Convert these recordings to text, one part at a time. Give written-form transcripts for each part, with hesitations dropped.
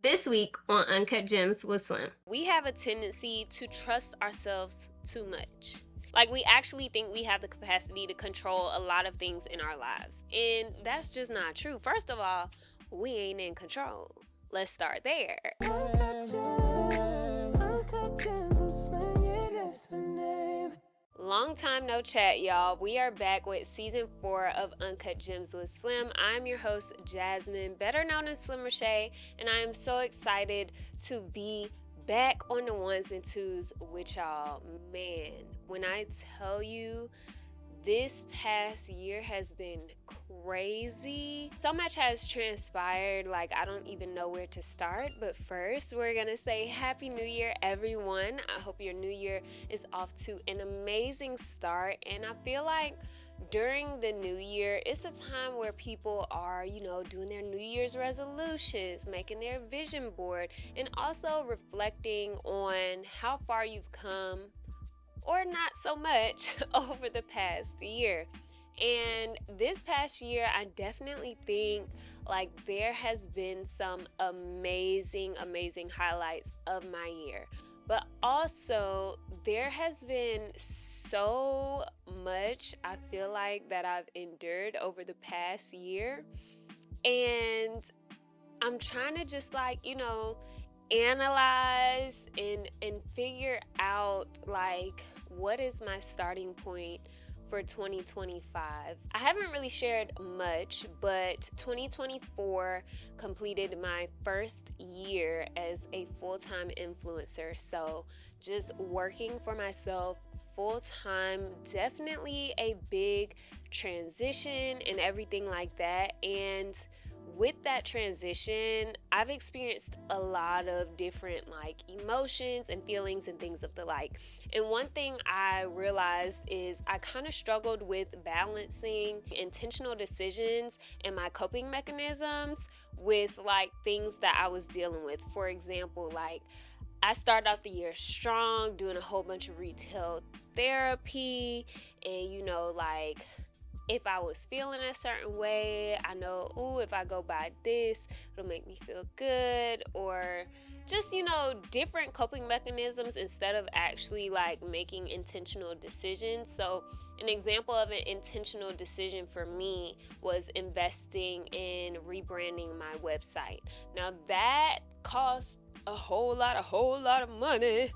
This week on Uncut Gems with Slim. We have a tendency to trust ourselves too much. Like, we actually think we have the capacity to control a lot of things in our lives. And that's just not true. First of all, we ain't in control. Let's start there. Long time no chat, y'all. We are back with season 4 of Uncut Gems with Slim. I'm your host, Jasmine, better known as Slim Reshae, and I am so excited to be back on the ones and twos with y'all. Man, when I tell you, this past year has been crazy. So much has transpired, like I don't even know where to start. But first, we're gonna say Happy New Year, everyone. I hope your new year is off to an amazing start. And I feel like during the new year, it's a time where people are, doing their New Year's resolutions, making their vision board, and also reflecting on how far you've come or not so much over the past year. And this past year, I definitely think like there has been some amazing highlights of my year. But also, there has been so much I feel like that I've endured over the past year. And I'm trying to just analyze and figure out like what is my starting point for 2025. I haven't really shared much, but 2024 completed my first year as a full-time influencer. So just working for myself full-time, definitely a big transition and everything like that. And with that transition, I've experienced a lot of different emotions and feelings and things of the like. And one thing I realized is I kind of struggled with balancing intentional decisions and my coping mechanisms with things that I was dealing with. For example, I started out the year strong, doing a whole bunch of retail therapy, and if I was feeling a certain way, I know, if I go buy this, it'll make me feel good, or just, different coping mechanisms instead of actually making intentional decisions. So an example of an intentional decision for me was investing in rebranding my website. Now that cost a whole lot of money,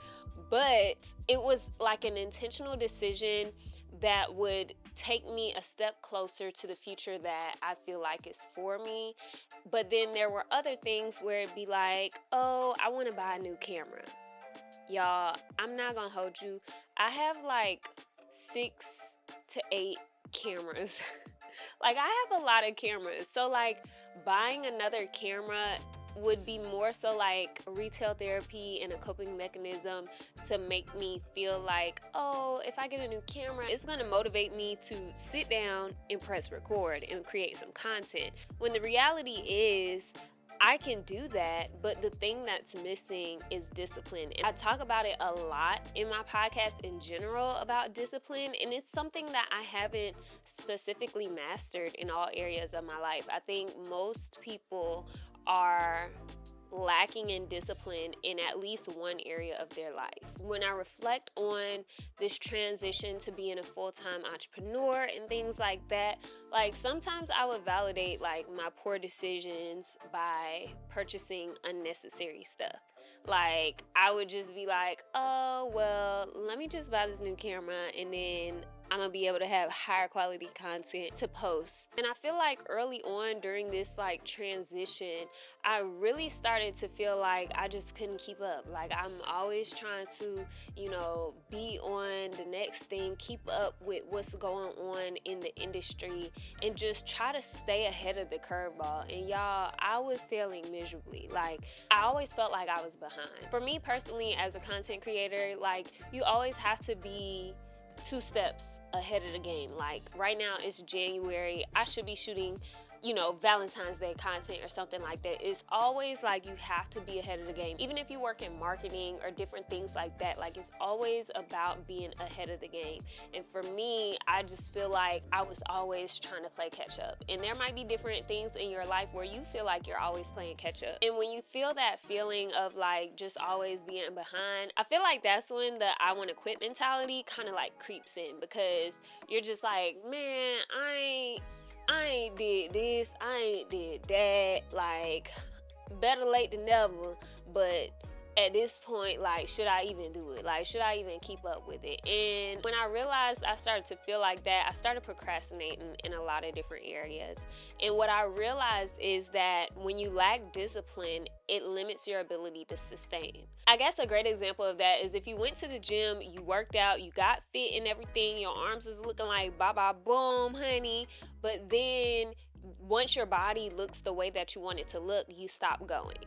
but it was an intentional decision that would take me a step closer to the future that I feel like is for me. But then there were other things where it'd be I want to buy a new camera. Y'all, I'm not gonna hold you. I have 6 to 8 cameras. I have a lot of cameras. So buying another camera would be more so retail therapy and a coping mechanism to make me feel if I get a new camera, it's going to motivate me to sit down and press record and create some content. When the reality is, I can do that, but the thing that's missing is discipline. And I talk about it a lot in my podcast in general about discipline, and it's something that I haven't specifically mastered in all areas of my life. I think most people are lacking in discipline in at least one area of their life. When I reflect on this transition to being a full-time entrepreneur and things like that, sometimes I would validate my poor decisions by purchasing unnecessary stuff. I would just be let me just buy this new camera and then I'm gonna be able to have higher quality content to post. And I feel early on during this transition, I really started to feel I just couldn't keep up. I'm always trying to, be on the next thing, keep up with what's going on in the industry, and just try to stay ahead of the curveball. And y'all, I was failing miserably. I always felt like I was behind. For me personally, as a content creator, you always have to be 2 steps ahead of the game. Right now it's January. I should be shooting Valentine's Day content or something like that. It's always like you have to be ahead of the game. Even if you work in marketing or different things like that, like it's always about being ahead of the game. And for me, I just feel like I was always trying to play catch up. And there might be different things in your life where you feel like you're always playing catch up. And when you feel that feeling of like just always being behind, I feel like that's when the I want to quit mentality kind of like creeps in, because you're just like, man, I ain't did this, I ain't did that, like better late than never. But at this point, like, should I even do it? Like, should I even keep up with it? And when I realized I started to feel like that, I started procrastinating in a lot of different areas. And what I realized is that when you lack discipline, it limits your ability to sustain. I guess a great example of that is if you went to the gym, you worked out, you got fit and everything, your arms is looking like ba boom, honey, but then once your body looks the way that you want it to look, you stop going,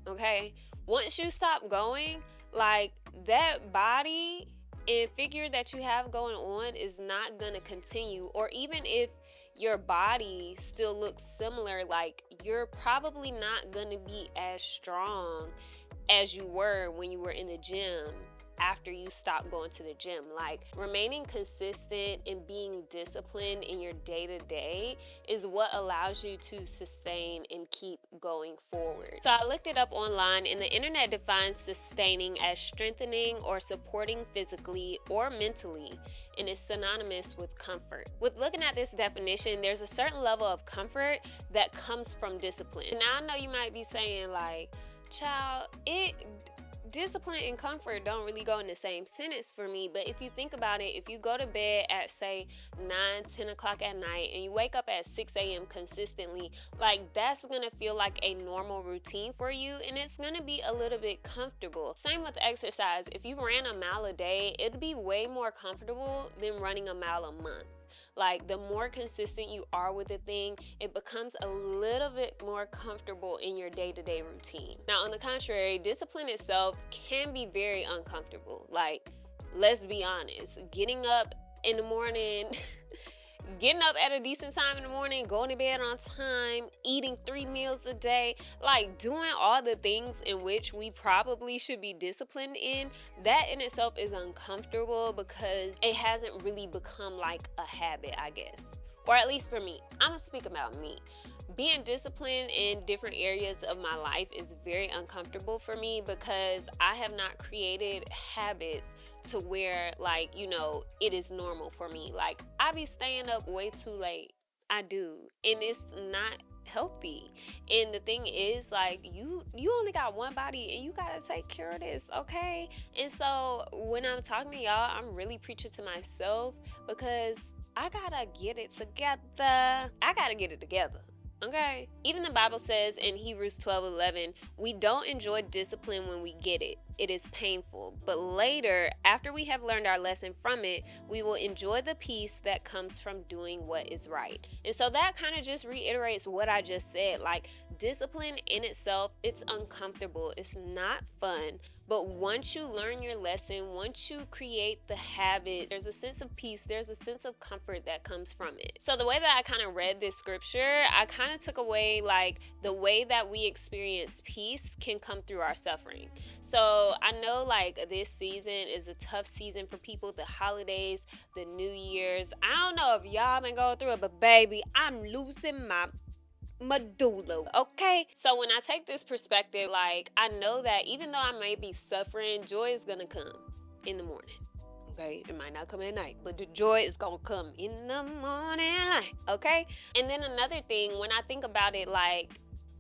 okay? Once you stop going, like that body and figure that you have going on is not going to continue. Or even if your body still looks similar, like you're probably not going to be as strong as you were when you were in the gym after you stop going to the gym. Like remaining consistent and being disciplined in your day-to-day is what allows you to sustain and keep going forward. So I looked it up online, and the internet defines sustaining as strengthening or supporting physically or mentally, and is synonymous with comfort. With looking at this definition, there's a certain level of comfort that comes from discipline. Now I know you might be saying like, child, discipline and comfort don't really go in the same sentence for me. But if you think about it, if you go to bed at say 9-10 o'clock at night and you wake up at 6 a.m. consistently, like that's gonna feel like a normal routine for you, and it's gonna be a little bit comfortable. Same with exercise. If you ran a mile a day, it'd be way more comfortable than running a mile a month. Like the more consistent you are with a thing, it becomes a little bit more comfortable in your day-to-day routine. Now, on the contrary, discipline itself can be very uncomfortable. Like, let's be honest, getting up in the morning, getting up at a decent time in the morning, going to bed on time, eating 3 meals a day, like doing all the things in which we probably should be disciplined in, that in itself is uncomfortable because it hasn't really become like a habit, I guess. Or at least for me. I'm gonna speak about me. Being disciplined in different areas of my life is very uncomfortable for me because I have not created habits to where like, it is normal for me. Like I be staying up way too late. I do. And it's not healthy. And the thing is like you only got one body and you gotta take care of this, okay? And so when I'm talking to y'all, I'm really preaching to myself because I gotta get it together. Okay? Even the Bible says in Hebrews 12:11, we don't enjoy discipline when we get it. It is painful. But later, after we have learned our lesson from it, we will enjoy the peace that comes from doing what is right. And so that kind of just reiterates what I just said. Like, discipline in itself, it's uncomfortable. It's not fun. But once you learn your lesson, once you create the habit, there's a sense of peace, there's a sense of comfort that comes from it. So the way that I kind of read this scripture, I kind of took away like the way that we experience peace can come through our suffering. So I know like this season is a tough season for people, the holidays, the New Year's. I don't know if y'all been going through it, but baby, I'm losing my medulla, okay? So when I take this perspective, like I know that even though I may be suffering, joy is gonna come in the morning. Okay, it might not come at night, but the joy is gonna come in the morning light, okay? And then another thing, when I think about it, like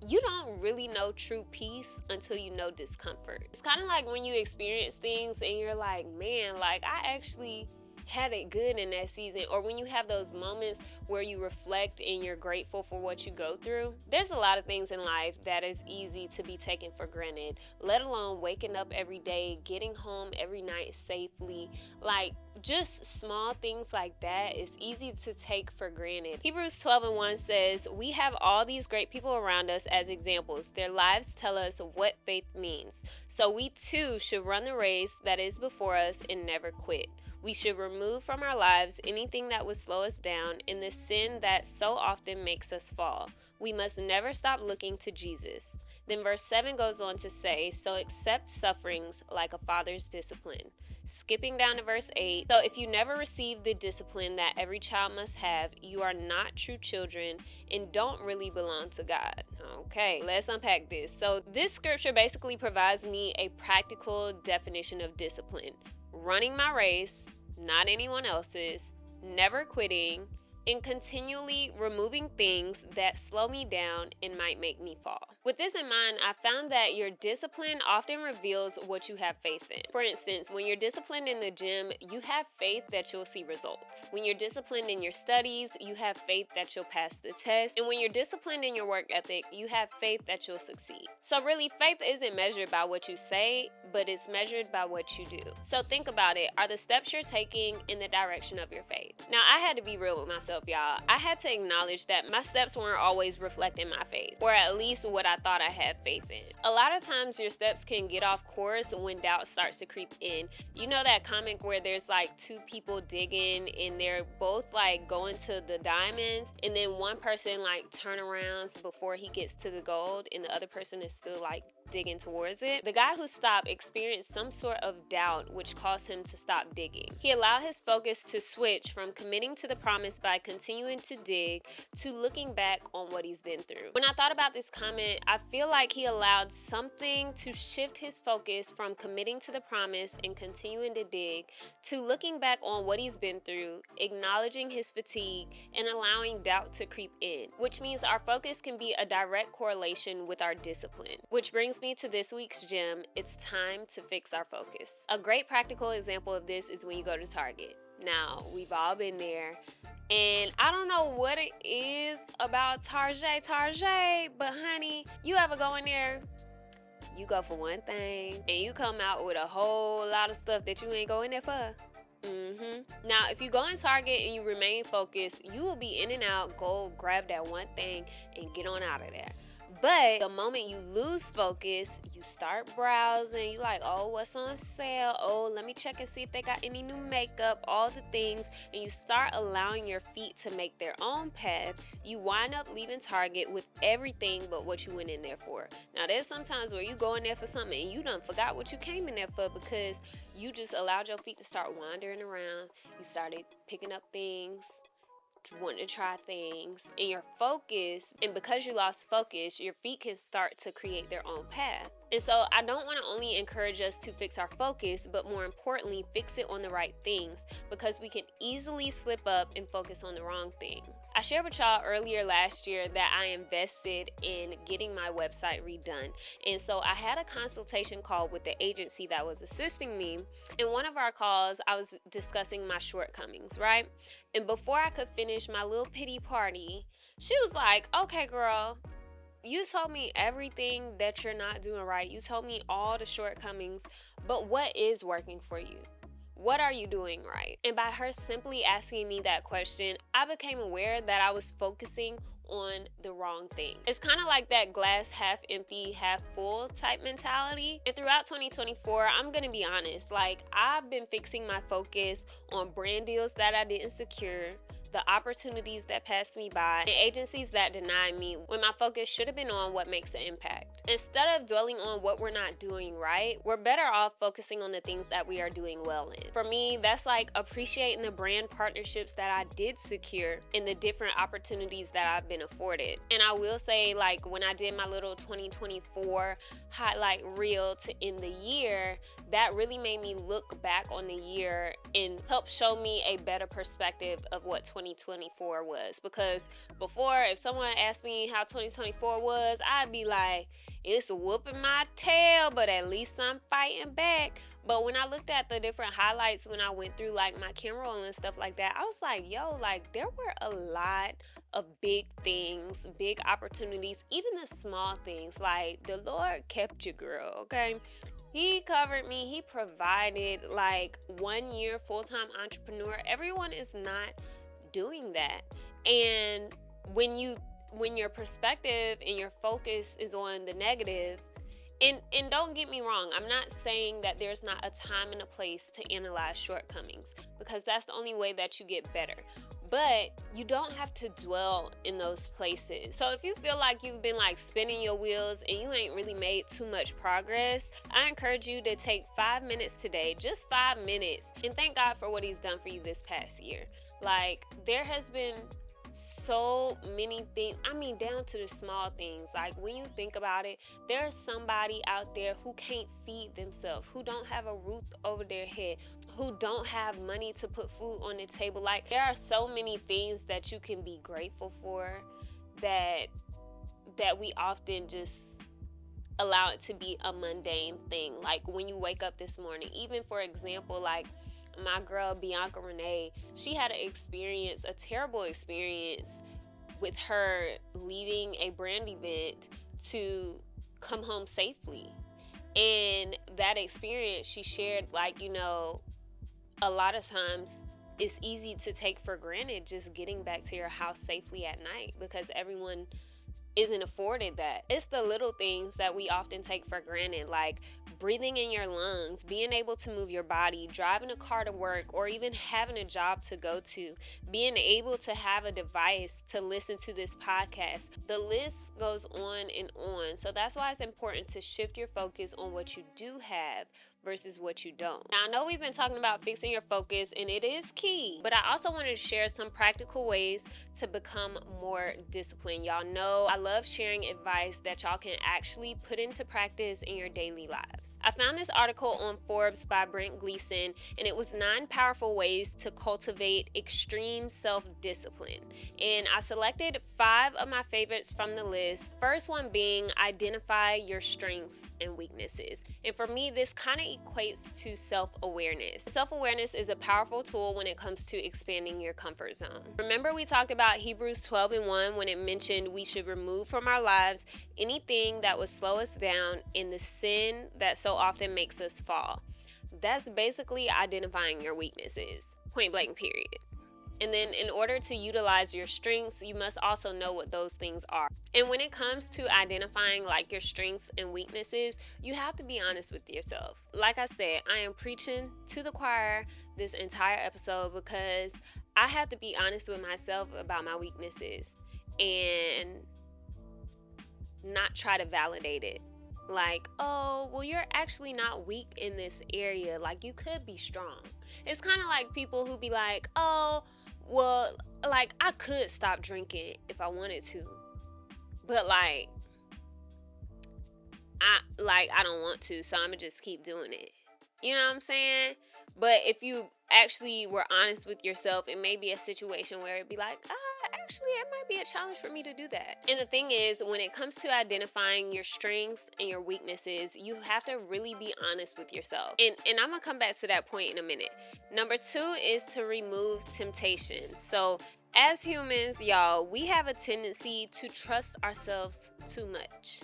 you don't really know true peace until you know discomfort. It's kind of like when you experience things and you're like, man, like I actually had it good in that season. Or when you have those moments where you reflect and you're grateful for what you go through. There's a lot of things in life that is easy to be taken for granted, let alone waking up every day, getting home every night safely. Like just small things like that is easy to take for granted. Hebrews 12:1 says, "We have all these great people around us as examples. Their lives tell us what faith means. So we too should run the race that is before us and never quit. We should remove from our lives anything that would slow us down and the sin that so often makes us fall. We must never stop looking to Jesus." Then verse 7 goes on to say, "So accept sufferings like a father's discipline." Skipping down to verse 8, "So if you never receive the discipline that every child must have, you are not true children and don't really belong to God." Okay, let's unpack this. So this scripture basically provides me a practical definition of discipline. Running my race, not anyone else's, never quitting, and continually removing things that slow me down and might make me fall. With this in mind, I found that your discipline often reveals what you have faith in. For instance, when you're disciplined in the gym, you have faith that you'll see results. When you're disciplined in your studies, you have faith that you'll pass the test. And when you're disciplined in your work ethic, you have faith that you'll succeed. So really, faith isn't measured by what you say, but it's measured by what you do. So think about it. Are the steps you're taking in the direction of your faith? Now, I had to be real with myself, y'all. I had to acknowledge that my steps weren't always reflecting my faith, or at least what I thought I had faith in. A lot of times your steps can get off course when doubt starts to creep in. You know that comic where there's like two people digging and they're both like going to the diamonds, and then one person like turn around before he gets to the gold and the other person is still like digging towards it? The guy who stopped experienced some sort of doubt which caused him to stop digging. He allowed his focus to switch from committing to the promise by continuing to dig to looking back on what he's been through. When I thought about this comment, I feel like he allowed something to shift his focus from committing to the promise and continuing to dig to looking back on what he's been through, acknowledging his fatigue, and allowing doubt to creep in, which means our focus can be a direct correlation with our discipline. Which brings me to this week's gem. It's time to fix our focus. A great practical example of this is when you go to Target. Now, we've all been there, and I don't know what it is about Target, but honey, you ever go in there, you go for one thing, and you come out with a whole lot of stuff that you ain't going there for. Now, if you go in Target and you remain focused, you will be in and out, go grab that one thing, and get on out of there. But the moment you lose focus, you start browsing. You like, oh, what's on sale? Oh, let me check and see if they got any new makeup, all the things. And you start allowing your feet to make their own path. You wind up leaving Target with everything but what you went in there for. Now, there's sometimes where you go in there for something and you done forgot what you came in there for because you just allowed your feet to start wandering around. You started picking up things, wanting to try things, and your focus, and because you lost focus, your feet can start to create their own path. And so I don't want to only encourage us to fix our focus, but more importantly, fix it on the right things, because we can easily slip up and focus on the wrong things. I shared with y'all earlier last year that I invested in getting my website redone. And so I had a consultation call with the agency that was assisting me. In one of our calls, I was discussing my shortcomings, right? And before I could finish my little pity party, she was like, "Okay, girl, you told me everything that you're not doing right. You told me all the shortcomings, but what is working for you? What are you doing right?" And by her simply asking me that question, I became aware that I was focusing on the wrong thing. It's kind of like that glass half empty, half full type mentality. And throughout 2024, I'm gonna be honest, like I've been fixing my focus on brand deals that I didn't secure, the opportunities that passed me by, and agencies that denied me, when my focus should have been on what makes an impact. Instead of dwelling on what we're not doing right, we're better off focusing on the things that we are doing well in. For me, that's like appreciating the brand partnerships that I did secure and the different opportunities that I've been afforded. And I will say, like when I did my little 2024 highlight reel to end the year, that really made me look back on the year and help show me a better perspective of what 2024 was. Because before, if someone asked me how 2024 was, I'd be like, it's whooping my tail, but at least I'm fighting back. But when I looked at the different highlights, when I went through like my camera roll and stuff like that, I was like, yo, like there were a lot of big things, big opportunities, even the small things. Like the Lord kept you, girl, okay? He covered me. He provided. Like 1 year full-time entrepreneur. Everyone is not doing that. And when your perspective and your focus is on the negative, and don't get me wrong, I'm not saying that there's not a time and a place to analyze shortcomings, because that's the only way that you get better. But you don't have to dwell in those places. So if you feel like you've been like spinning your wheels and you ain't really made too much progress, I encourage you to take 5 minutes today, just 5 minutes, and thank God for what he's done for you this past year. Like there has been so many things, I mean down to the small things. Like when you think about it, there's somebody out there who can't feed themselves, who don't have a roof over their head, who don't have money to put food on the table. Like there are so many things that you can be grateful for that we often just allow it to be a mundane thing. Like when you wake up this morning, even for example, like my girl Bianca Renee, she had a terrible experience with her leaving a brand event to come home safely. And that experience, she shared, like, you know, a lot of times it's easy to take for granted just getting back to your house safely at night, because everyone isn't afforded that. It's the little things that we often take for granted, like breathing in your lungs, being able to move your body, driving a car to work, or even having a job to go to, being able to have a device to listen to this podcast. The list goes on and on. So that's why it's important to shift your focus on what you do have versus what you don't. Now, I know we've been talking about fixing your focus, and it is key, but I also wanted to share some practical ways to become more disciplined. Y'all know I love sharing advice that y'all can actually put into practice in your daily lives. I found this article on Forbes by Brent Gleason, and it was 9 powerful ways to cultivate extreme self-discipline. And I selected 5 of my favorites from the list. First one being identify your strengths and weaknesses. And for me, this kind of equates to self-awareness. Self-awareness is a powerful tool when it comes to expanding your comfort zone. Remember we talked about Hebrews 12:1 when it mentioned we should remove from our lives anything that would slow us down and the sin that so often makes us fall. That's basically identifying your weaknesses. Point blank, period. And then in order to utilize your strengths, you must also know what those things are. And when it comes to identifying like your strengths and weaknesses, you have to be honest with yourself. Like I said, I am preaching to the choir this entire episode because I have to be honest with myself about my weaknesses and not try to validate it. Like, oh, well, you're actually not weak in this area. Like, you could be strong. It's kind of like people who be like, oh, well, like, I could stop drinking if I wanted to, but I don't want to, so I'm gonna just keep doing it. You know what I'm saying? But if you actually were honest with yourself, it may be a situation where it'd be like, actually, it might be a challenge for me to do that. And the thing is, when it comes to identifying your strengths and your weaknesses, you have to really be honest with yourself. And I'm gonna come back to that point in a minute. Number 2 is to remove temptation. So as humans, y'all, we have a tendency to trust ourselves too much.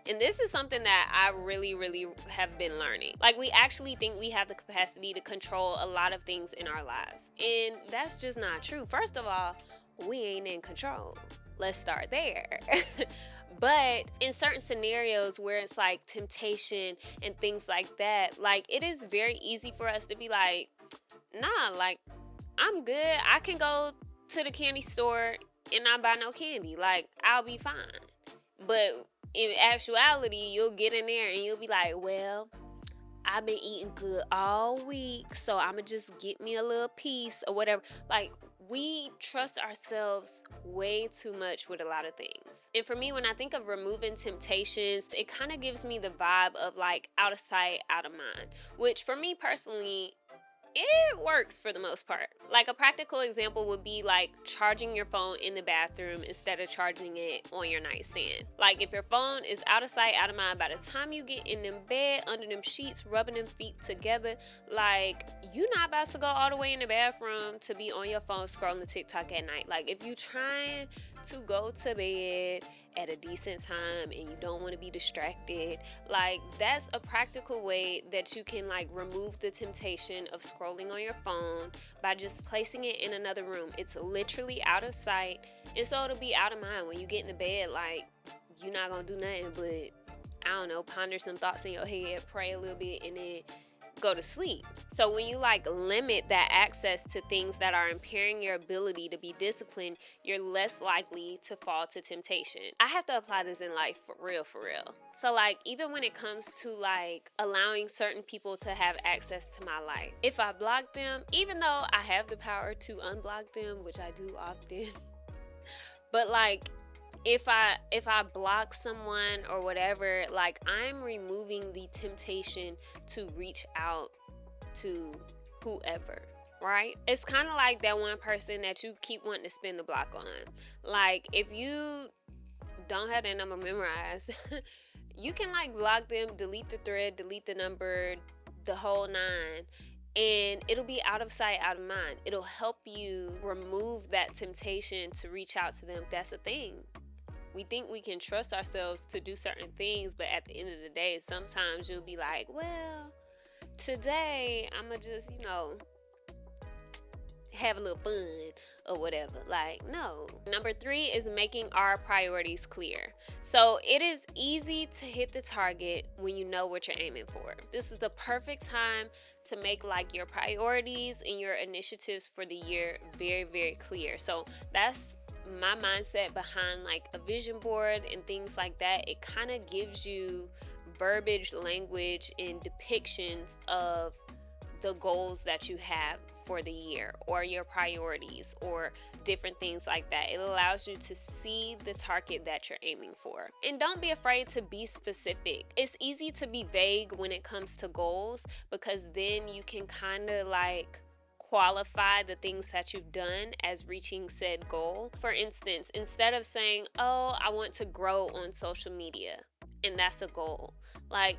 And this is something that I really, really have been learning. Like, we actually think we have the capacity to control a lot of things in our lives. And that's just not true. First of all, we ain't in control. Let's start there. But in certain scenarios where it's like temptation and things like that, like, it is very easy for us to be like, nah, like, I'm good. I can go to the candy store and not buy no candy. Like, I'll be fine. But in actuality, you'll get in there and you'll be like, well, I've been eating good all week, so I'm going to just get me a little piece or whatever. Like, we trust ourselves way too much with a lot of things. And for me, when I think of removing temptations, it kind of gives me the vibe of like out of sight, out of mind, which for me personally, it works for the most part. Like a practical example would be like charging your phone in the bathroom instead of charging it on your nightstand. Like if your phone is out of sight, out of mind, by the time you get in them bed, under them sheets, rubbing them feet together, like you're not about to go all the way in the bathroom to be on your phone scrolling TikTok at night. Like if you trying to go to bed at a decent time and you don't want to be distracted, like that's a practical way that you can like remove the temptation of scrolling on your phone by just placing it in another room. It's literally out of sight, and so it'll be out of mind when you get in the bed. Like you're not gonna do nothing but, I don't know, ponder some thoughts in your head, pray a little bit, and then go to sleep. So when you like limit that access to things that are impairing your ability to be disciplined, you're less likely to fall to temptation. I have to apply this in life for real. So like even when it comes to like allowing certain people to have access to my life, if I block them, even though I have the power to unblock them, which I do often, but like if I block someone or whatever, like I'm removing the temptation to reach out to whoever, right? It's kind of like that one person that you keep wanting to spin the block on. Like if you don't have their number memorized, you can like block them, delete the thread, delete the number, the whole nine. And it'll be out of sight, out of mind. It'll help you remove that temptation to reach out to them. That's the thing. We think we can trust ourselves to do certain things, but at the end of the day, sometimes you'll be like, well, today I'm going to just, have a little fun or whatever. Like, no. Number 3 is making our priorities clear. So it is easy to hit the target when you know what you're aiming for. This is the perfect time to make like your priorities and your initiatives for the year very, very clear. So that's my mindset behind like a vision board and things like that. It kind of gives you verbiage, language, and depictions of the goals that you have for the year or your priorities or different things like that. It allows you to see the target that you're aiming for. And don't be afraid to be specific. It's easy to be vague when it comes to goals because then you can kind of like qualify the things that you've done as reaching said goal. For instance, instead of saying, oh, I want to grow on social media, and that's a goal, like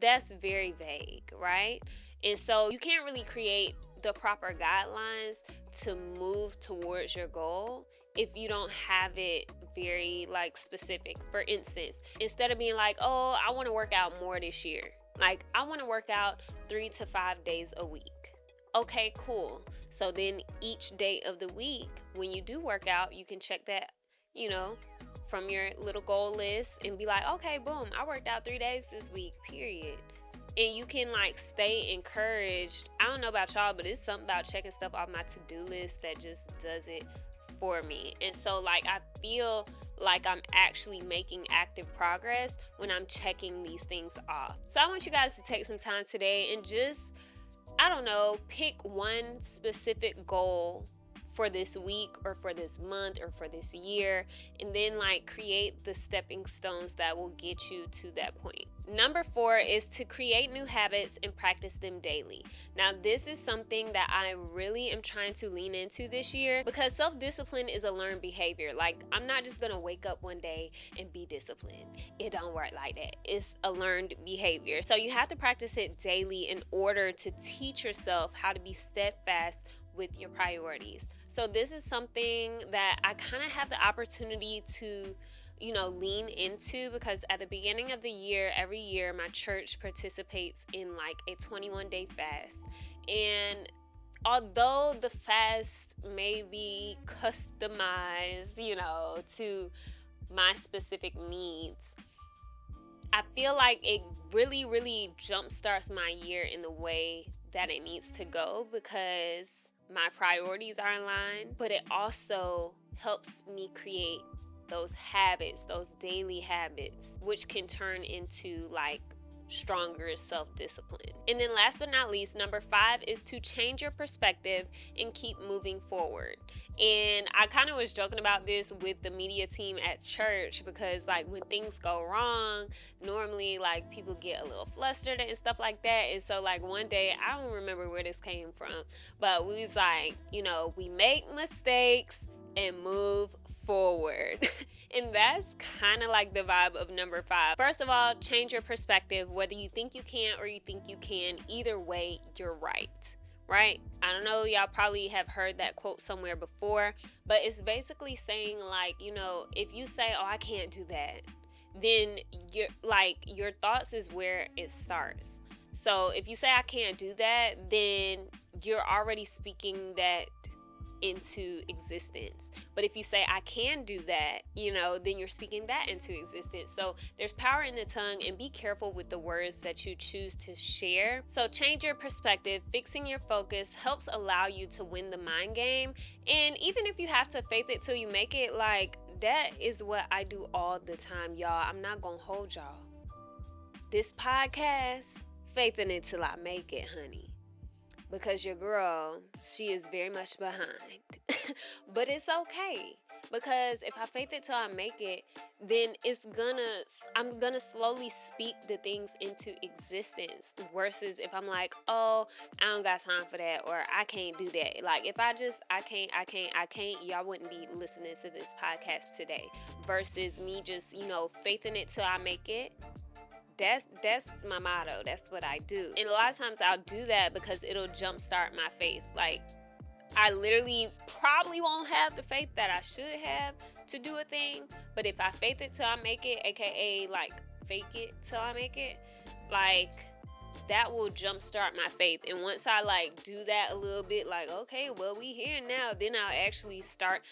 that's very vague, right? And so you can't really create the proper guidelines to move towards your goal if you don't have it very like specific. For instance, instead of being like, oh, I want to work out more this year, like I want to work out 3 to 5 days a week. Okay, cool. So then each day of the week, when you do work out, you can check that, from your little goal list and be like, okay, boom, I worked out 3 days this week, period. And you can like stay encouraged. I don't know about y'all, but it's something about checking stuff off my to-do list that just does it for me. And so like I feel like I'm actually making active progress when I'm checking these things off. So I want you guys to take some time today and just, I don't know, pick one specific goal for this week or for this month or for this year, and then like create the stepping stones that will get you to that point. Number 4 is to create new habits and practice them daily. Now, this is something that I really am trying to lean into this year because self-discipline is a learned behavior. Like, I'm not just gonna wake up one day and be disciplined. It don't work like that. It's a learned behavior. So you have to practice it daily in order to teach yourself how to be steadfast with your priorities. So this is something that I kind of have the opportunity to lean into because at the beginning of the year, every year, my church participates in like a 21-day fast. And although the fast may be customized, to my specific needs, I feel like it really, really jumpstarts my year in the way that it needs to go because my priorities are in line, but it also helps me create those habits, those daily habits, which can turn into like stronger self-discipline. And then last but not least, number 5 is to change your perspective and keep moving forward. And I kind of was joking about this with the media team at church, because like when things go wrong, normally like people get a little flustered and stuff like that. And so like one day, I don't remember where this came from, but we was like, we make mistakes and move forward. And that's kind of like the vibe of number 5. First of all, change your perspective. Whether you think you can or you think you can, either way, you're right. Right? I don't know, y'all probably have heard that quote somewhere before, but it's basically saying like, if you say, oh, I can't do that, then your thoughts is where it starts. So if you say I can't do that, then you're already speaking that into existence. But if you say I can do that, then you're speaking that into existence. So there's power in the tongue, and be careful with the words that you choose to share. So change your perspective. Fixing your focus helps allow you to win the mind game. And even if you have to faith it till you make it, like that is what I do all the time, y'all. I'm not gonna hold y'all. This podcast, faithing it till I make it, honey. Because your girl, she is very much behind. But it's okay. Because if I faith it till I make it, then I'm gonna slowly speak the things into existence. Versus if I'm like, oh, I don't got time for that, or I can't do that. Like if I can't, y'all wouldn't be listening to this podcast today. Versus me just, faithing it till I make it. That's my motto. That's what I do. And a lot of times I'll do that because it'll jumpstart my faith. Like I literally probably won't have the faith that I should have to do a thing, but if I faith it till I make it, aka like fake it till I make it, like that will jumpstart my faith. And once I like do that a little bit, like, okay, well, we here now, then I'll actually start,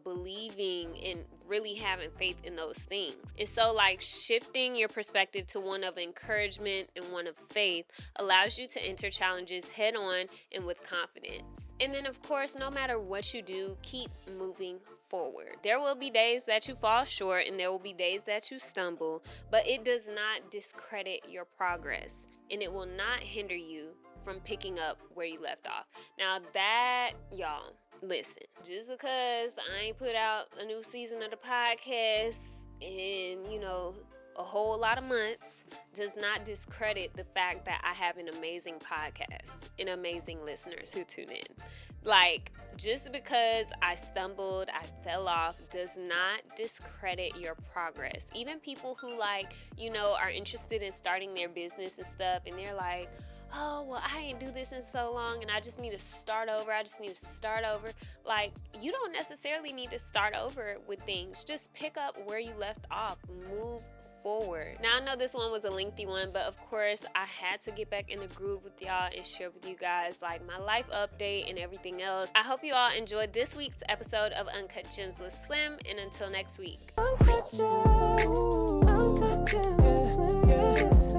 believing and really having faith in those things. And so like shifting your perspective to one of encouragement and one of faith allows you to enter challenges head on and with confidence. And then of course, no matter what you do, keep moving forward. There will be days that you fall short and there will be days that you stumble, but it does not discredit your progress. And it will not hinder you from picking up where you left off. Now that, y'all, listen, just because I ain't put out a new season of the podcast in, a whole lot of months does not discredit the fact that I have an amazing podcast and amazing listeners who tune in. Like, just because I stumbled, I fell off, does not discredit your progress. Even people who are interested in starting their business and stuff, and they're like, oh, well, I ain't do this in so long and I just need to start over. Like, you don't necessarily need to start over with things. Just pick up where you left off. Move forward. Now, I know this one was a lengthy one, but of course I had to get back in the groove with y'all and share with you guys like my life update and everything else. I hope you all enjoyed this week's episode of Uncut Gems with Slim, and until next week. Uncut Gems, Uncut Gems,